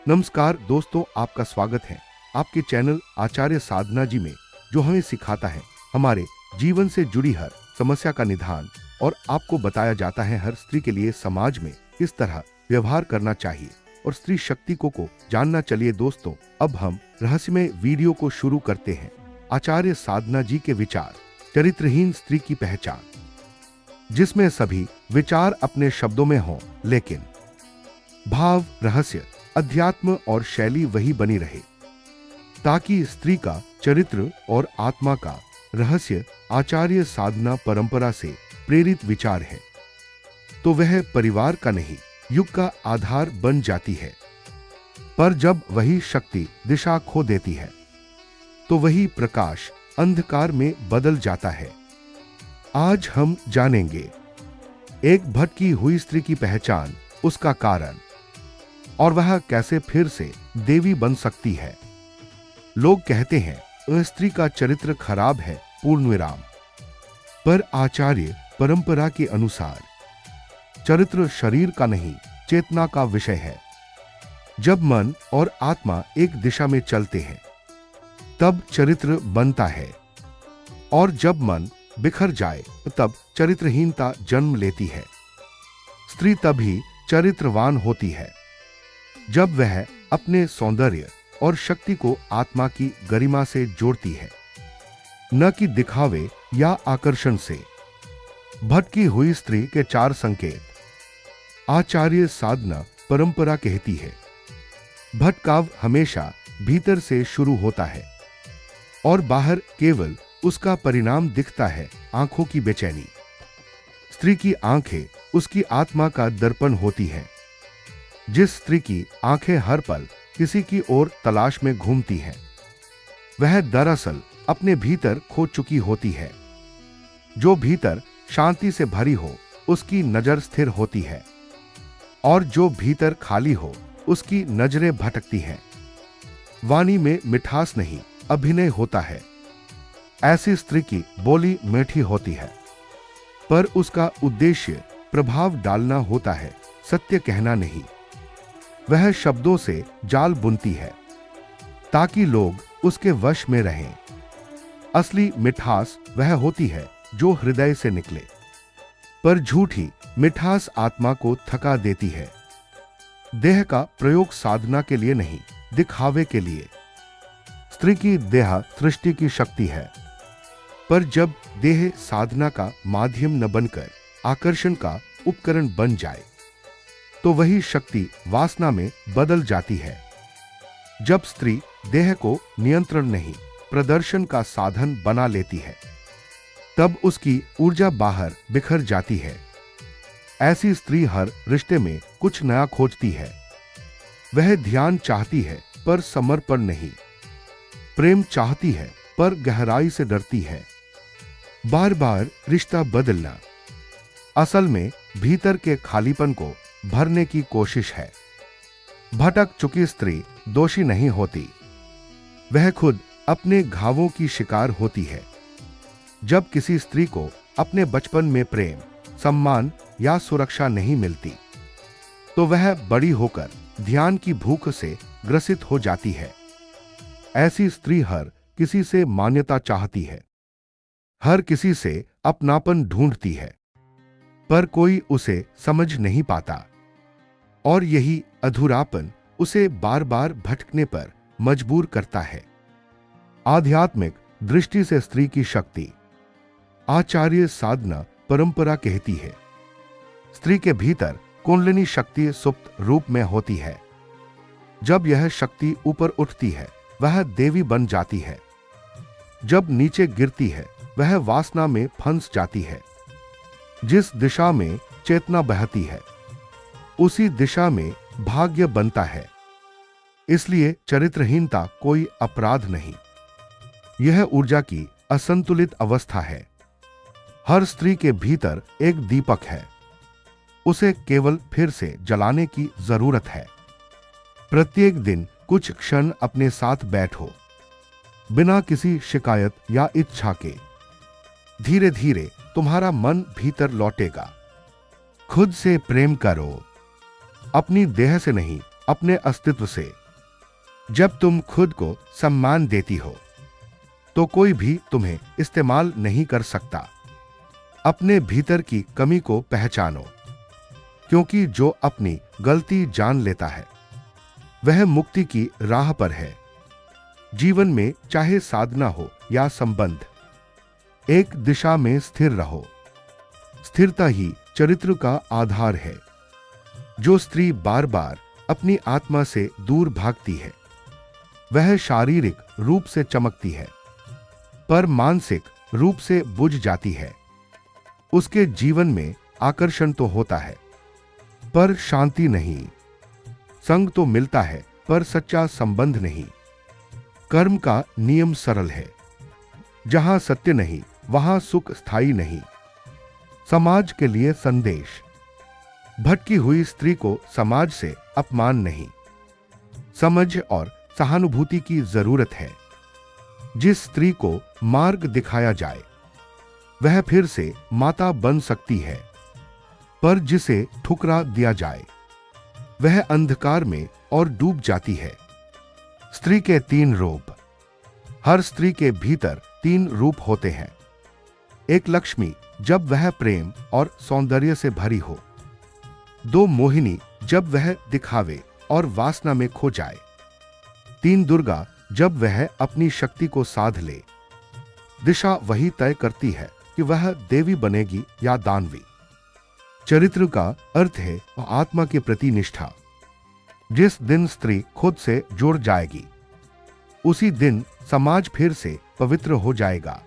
नमस्कार दोस्तों, आपका स्वागत है आपके चैनल आचार्य साधना जी में, जो हमें सिखाता है हमारे जीवन से जुड़ी हर समस्या का निदान, और आपको बताया जाता है हर स्त्री के लिए समाज में किस तरह व्यवहार करना चाहिए और स्त्री शक्ति को जानना। चलिए दोस्तों, अब हम रहस्यमय वीडियो को शुरू करते हैं। आचार्य साधना जी के विचार, चरित्रहीन स्त्री की पहचान, जिसमें सभी विचार अपने शब्दों में हों, लेकिन भाव, रहस्य, अध्यात्म और शैली वही बनी रहे, ताकि स्त्री का चरित्र और आत्मा का रहस्य आचार्य साधना परंपरा से प्रेरित विचार है, तो वह परिवार का नहीं, युग का आधार बन जाती है। पर जब वही शक्ति दिशा खो देती है, तो वही प्रकाश अंधकार में बदल जाता है। आज हम जानेंगे एक भटकी हुई स्त्री की पहचान, उसका कारण, और वह कैसे फिर से देवी बन सकती है। लोग कहते हैं स्त्री का चरित्र खराब है, पूर्ण विराम। पर आचार्य परंपरा के अनुसार चरित्र शरीर का नहीं, चेतना का विषय है। जब मन और आत्मा एक दिशा में चलते हैं, तब चरित्र बनता है, और जब मन बिखर जाए, तब चरित्रहीनता जन्म लेती है। स्त्री तभी चरित्रवान होती है जब वह अपने सौंदर्य और शक्ति को आत्मा की गरिमा से जोड़ती है, न कि दिखावे या आकर्षण से। भटकी हुई स्त्री के 4 संकेत आचार्य साधना परंपरा कहती है। भटकाव हमेशा भीतर से शुरू होता है और बाहर केवल उसका परिणाम दिखता है, आंखों की बेचैनी। स्त्री की आंखें उसकी आत्मा का दर्पण होती है। जिस स्त्री की आंखें हर पल किसी की ओर तलाश में घूमती हैं, वह दरअसल अपने भीतर खो चुकी होती है। जो भीतर शांति से भरी हो, उसकी नजर स्थिर होती है, और जो भीतर खाली हो, उसकी नजरें भटकती हैं। वाणी में मिठास नहीं, अभिनय होता है। ऐसी स्त्री की बोली मीठी होती है, पर उसका उद्देश्य प्रभाव डालना होता है, सत्य कहना नहीं। वह शब्दों से जाल बुनती है ताकि लोग उसके वश में रहें। असली मिठास वह होती है जो हृदय से निकले, पर झूठी मिठास आत्मा को थका देती है। देह का प्रयोग साधना के लिए नहीं, दिखावे के लिए। स्त्री की देह सृष्टि की शक्ति है, पर जब देह साधना का माध्यम न बनकर आकर्षण का उपकरण बन जाए, तो वही शक्ति वासना में बदल जाती है। जब स्त्री देह को नियंत्रण नहीं, प्रदर्शन का साधन बना लेती है, तब उसकी ऊर्जा बाहर बिखर जाती है। ऐसी स्त्री हर रिश्ते में कुछ नया खोजती है। वह ध्यान चाहती है, पर समर्पण नहीं। प्रेम चाहती है, पर गहराई से डरती है। बार बार रिश्ता बदलना असल में भीतर के खालीपन को भरने की कोशिश है। भटक चुकी स्त्री दोषी नहीं होती, वह खुद अपने घावों की शिकार होती है। जब किसी स्त्री को अपने बचपन में प्रेम, सम्मान या सुरक्षा नहीं मिलती, तो वह बड़ी होकर ध्यान की भूख से ग्रसित हो जाती है। ऐसी स्त्री हर किसी से मान्यता चाहती है, हर किसी से अपनापन ढूंढती है, पर कोई उसे समझ नहीं पाता, और यही अधूरापन उसे बार बार भटकने पर मजबूर करता है। आध्यात्मिक दृष्टि से स्त्री की शक्ति आचार्य साधना परंपरा कहती है, स्त्री के भीतर कुंडलिनी शक्ति सुप्त रूप में होती है। जब यह शक्ति ऊपर उठती है, वह देवी बन जाती है। जब नीचे गिरती है, वह वासना में फंस जाती है। जिस दिशा में चेतना बहती है, उसी दिशा में भाग्य बनता है। इसलिए चरित्रहीनता कोई अपराध नहीं, यह ऊर्जा की असंतुलित अवस्था है। हर स्त्री के भीतर एक दीपक है, उसे केवल फिर से जलाने की जरूरत है। प्रत्येक दिन कुछ क्षण अपने साथ बैठो, बिना किसी शिकायत या इच्छा के। धीरे धीरे तुम्हारा मन भीतर लौटेगा। खुद से प्रेम करो, अपनी देह से नहीं, अपने अस्तित्व से। जब तुम खुद को सम्मान देती हो तो कोई भी तुम्हें इस्तेमाल नहीं कर सकता। अपने भीतर की कमी को पहचानो, क्योंकि जो अपनी गलती जान लेता है वह मुक्ति की राह पर है। जीवन में चाहे साधना हो या संबंध, एक दिशा में स्थिर रहो। स्थिरता ही चरित्र का आधार है। जो स्त्री बार बार अपनी आत्मा से दूर भागती है वह शारीरिक रूप से चमकती है पर मानसिक रूप से बुझ जाती है। उसके जीवन में आकर्षण तो होता है पर शांति नहीं। संग तो मिलता है पर सच्चा संबंध नहीं। कर्म का नियम सरल है, जहां सत्य नहीं वहां सुख स्थायी नहीं। समाज के लिए संदेश, भटकी हुई स्त्री को समाज से अपमान नहीं, समझ और सहानुभूति की जरूरत है। जिस स्त्री को मार्ग दिखाया जाए वह फिर से माता बन सकती है, पर जिसे ठुकरा दिया जाए वह अंधकार में और डूब जाती है। स्त्री के 3 रूप। हर स्त्री के भीतर 3 रूप होते हैं। एक लक्ष्मी, जब वह प्रेम और सौंदर्य से भरी हो। 2 मोहिनी, जब वह दिखावे और वासना में खो जाए। 3 दुर्गा, जब वह अपनी शक्ति को साध ले। दिशा वही तय करती है कि वह देवी बनेगी या दानवी। चरित्र का अर्थ है आत्मा के प्रति निष्ठा। जिस दिन स्त्री खुद से जुड़ जाएगी उसी दिन समाज फिर से पवित्र हो जाएगा।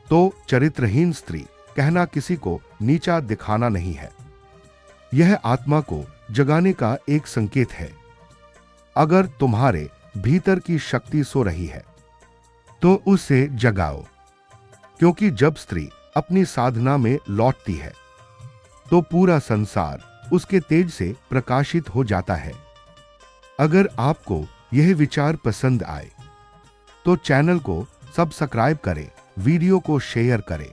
तो चरित्रहीन स्त्री कहना किसी को नीचा दिखाना नहीं है, यह आत्मा को जगाने का एक संकेत है। अगर तुम्हारे भीतर की शक्ति सो रही है तो उसे जगाओ, क्योंकि जब स्त्री अपनी साधना में लौटती है तो पूरा संसार उसके तेज से प्रकाशित हो जाता है। अगर आपको यह विचार पसंद आए तो चैनल को सब्सक्राइब करें, वीडियो को शेयर करें